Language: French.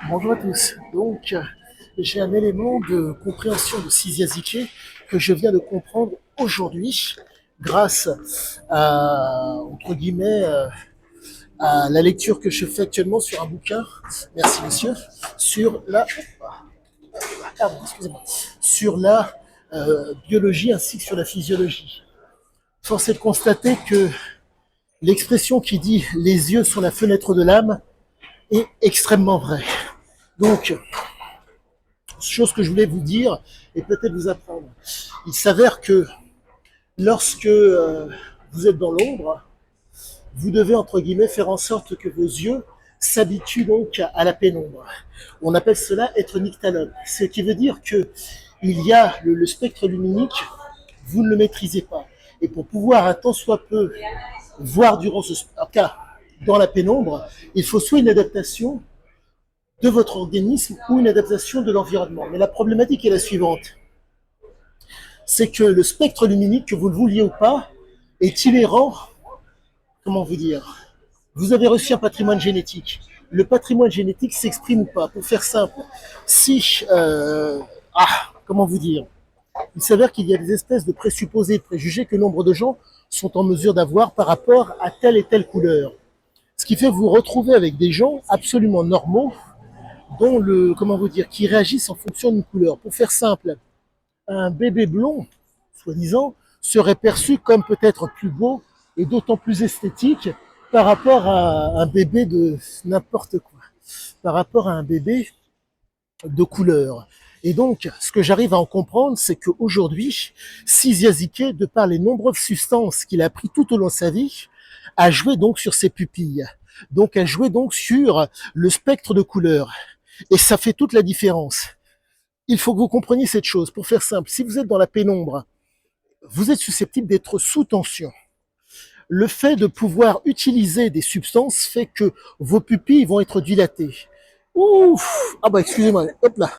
Bonjour à tous. Donc, j'ai un élément de compréhension de Sisiazike que je viens de comprendre aujourd'hui grâce à, entre guillemets, à la lecture que je fais actuellement sur un bouquin, merci monsieur, sur la, pardon, excusez-moi, sur la biologie ainsi que sur la physiologie. Force est de constater que l'expression qui dit les yeux sont la fenêtre de l'âme est extrêmement vraie. Donc, chose que je voulais vous dire et peut-être vous apprendre. Il s'avère que lorsque vous êtes dans l'ombre, vous devez entre guillemets faire en sorte que vos yeux s'habituent donc à la pénombre. On appelle cela être nyctalope, ce qui veut dire que il y a le spectre luminique, vous ne le maîtrisez pas. Et pour pouvoir un tant soit peu voir durant ce cas dans la pénombre, il faut soit une adaptation de votre organisme ou une adaptation de l'environnement. Mais la problématique est la suivante, c'est que le spectre luminique, que vous le vouliez ou pas, est inhérent, comment vous dire, vous avez reçu un patrimoine génétique. Le patrimoine génétique s'exprime ou pas. Pour faire simple, si, comment vous dire, il s'avère qu'il y a des espèces de présupposés, de préjugés que nombre de gens sont en mesure d'avoir par rapport à telle et telle couleur. Ce qui fait que vous vous retrouvez avec des gens absolument normaux, dont le, comment vous dire, qui réagissent en fonction d'une couleur. Pour faire simple, un bébé blond, soi-disant, serait perçu comme peut-être plus beau et d'autant plus esthétique par rapport à un bébé de n'importe quoi, par rapport à un bébé de couleur. Et donc, ce que j'arrive à en comprendre, c'est qu'aujourd'hui, Sisiazike, de par les nombreuses substances qu'il a pris tout au long de sa vie, a joué donc sur ses pupilles. Donc, a joué donc sur le spectre de couleurs. Et ça fait toute la différence. Il faut que vous compreniez cette chose. Pour faire simple, si vous êtes dans la pénombre, vous êtes susceptible d'être sous tension. Le fait de pouvoir utiliser des substances fait que vos pupilles vont être dilatées. Ouf! Ah bah excusez-moi, hop là.